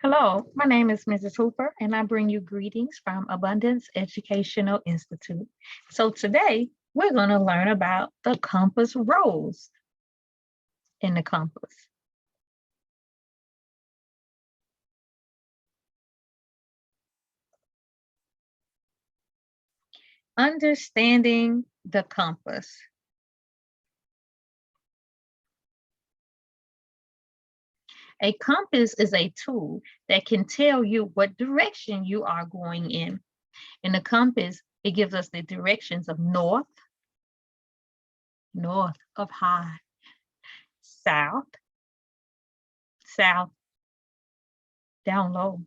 Hello, my name is Mrs. Hooper, and I bring you greetings from Abundance Educational Institute. So today, we're going to learn about the compass rose in the compass. Understanding the compass. A compass is a tool that can tell you what direction you are going in. In the compass, it gives us the directions of north, north of high, south, south, down low,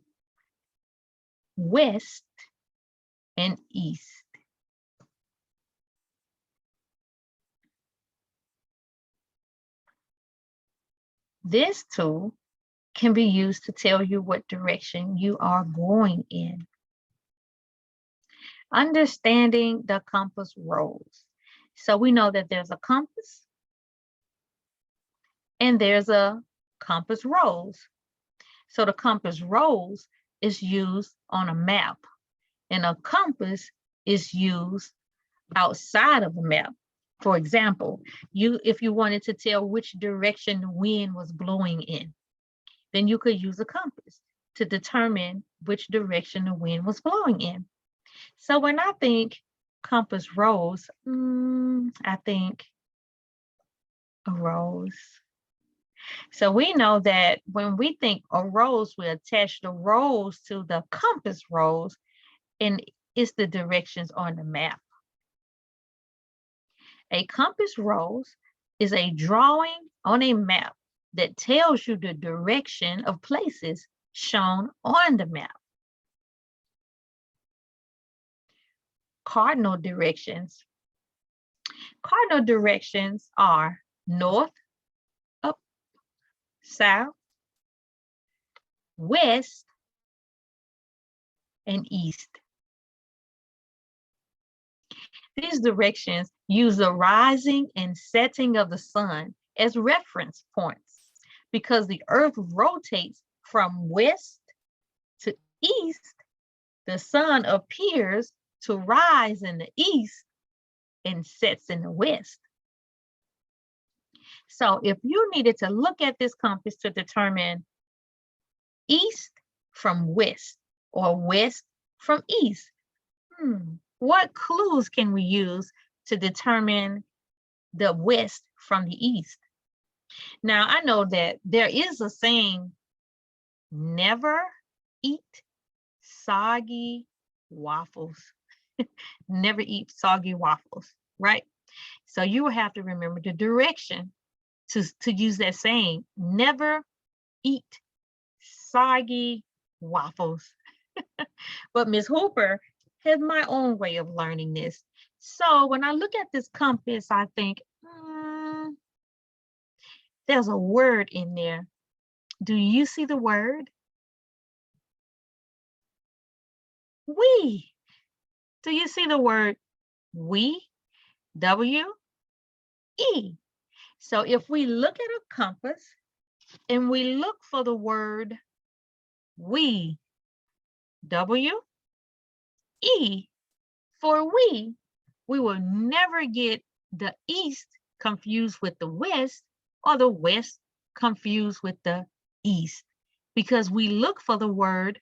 west, and east. This tool can be used to tell you what direction you are going in. Understanding the compass rose. So we know that there's a compass and there's a compass rose. So the compass rose is used on a map, and a compass is used outside of a map. For example, if you wanted to tell which direction the wind was blowing in, then you could use a compass to determine which direction the wind was blowing in. So when I think compass rose, I think a rose. So we know that when we think a rose, we attach the rose to the compass rose, and it's the directions on the map. A compass rose is a drawing on a map that tells you the direction of places shown on the map. Cardinal directions. Cardinal directions are north, up, south, west, and east. These directions use the rising and setting of the sun as reference points because the earth rotates from west to east. The sun appears to rise in the east and sets in the west. So if you needed to look at this compass to determine east from west or west from east, what clues can we use to determine the west from the east? Now, I know that there is a saying, never eat soggy waffles. Never eat soggy waffles, right? So you will have to remember the direction to use that saying, never eat soggy waffles. But Ms. Hooper has my own way of learning this. So when I look at this compass, I think, there's a word in there. Do you see the word? We. Do you see the word we? W-E. So if we look at a compass and we look for the word we, W-E, for we will never get the east confused with the west or the west confused with the east, because we look for the word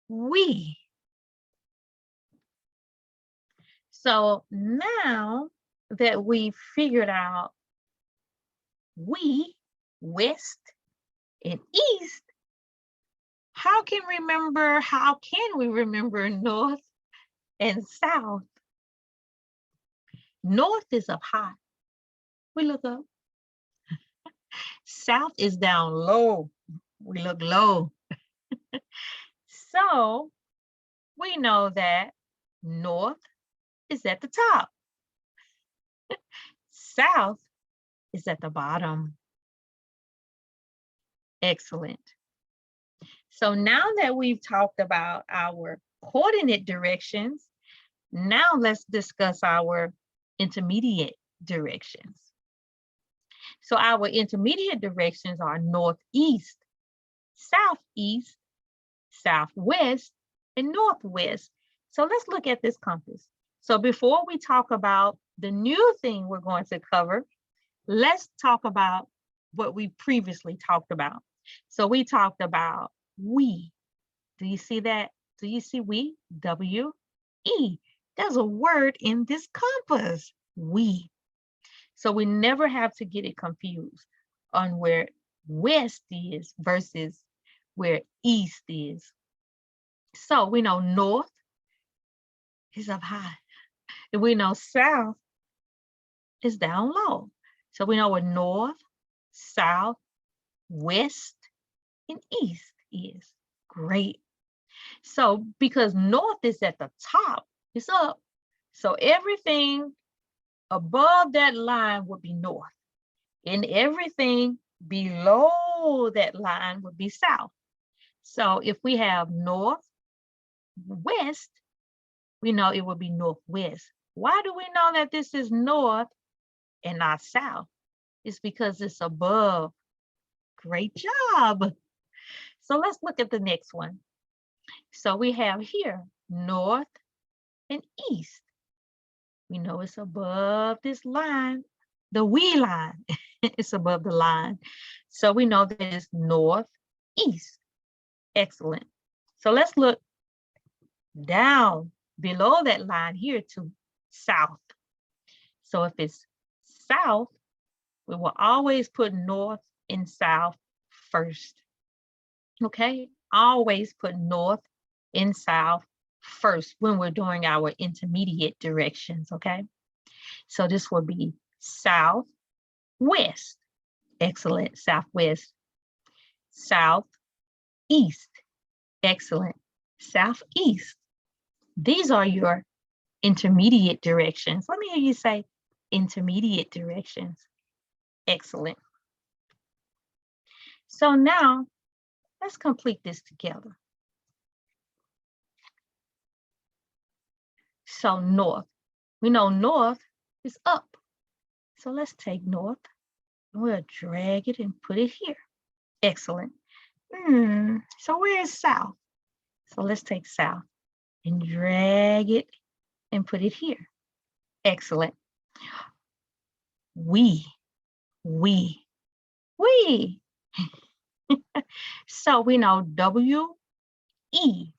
we. So now that we've figured out we, west and east, how can we remember north and south? North is up high. We look up. South is down low. We look low. So we know that north is at the top. South is at the bottom. Excellent. So now that we've talked about our coordinate directions, now let's discuss our intermediate directions. So our intermediate directions are northeast, southeast, southwest, and northwest. So let's look at this compass. So before we talk about the new thing we're going to cover, let's talk about what we previously talked about. So we talked about we. Do you see that? Do you see we? W-E. There's a word in this compass, we. So we never have to get it confused on where west is versus where east is. So we know north is up high. And we know south is down low. So we know what north, south, west, and east is. Great. So because north is at the top, it's up. So everything above that line would be north. And everything below that line would be south. So if we have north, west, we know it would be northwest. Why do we know that this is north and not south? It's because it's above. Great job. So let's look at the next one. So we have here north and east. We know it's above this line, the we line. It's above the line. So we know that it's northeast. Excellent. So let's look down below that line here to south. So if it's south, we will always put north and south first. Okay, always put north and south first when we're doing our intermediate directions. Okay, so this will be south, west. Excellent. Southwest. South, east. Excellent. Southeast. These are your intermediate directions. Let me hear you say intermediate directions. Excellent. So now let's complete this together. So north, we know north is up. So let's take north, we'll drag it and put it here. Excellent. So where is south? So let's take south and drag it and put it here. Excellent. We. So we know W-E,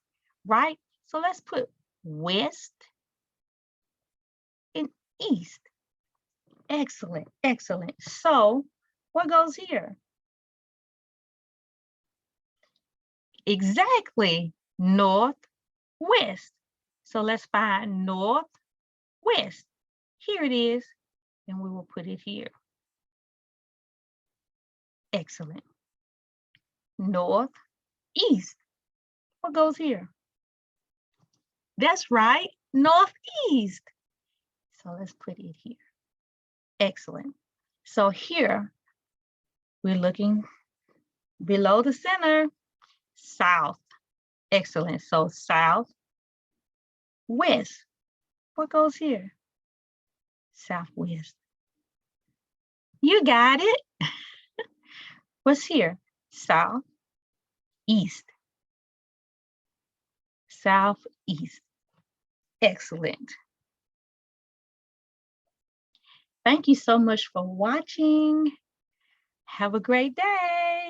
right? So let's put west and east. Excellent, excellent. So what goes here? Exactly, northwest. So let's find northwest. Here it is, and we will put it here. Excellent. Northeast. What goes here? That's right, northeast. So let's put it here. Excellent. So here, we're looking below the center, south. Excellent. So south, west. What goes here? Southwest. You got it. What's here? South, east. Southeast. Excellent. Thank you so much for watching. Have a great day.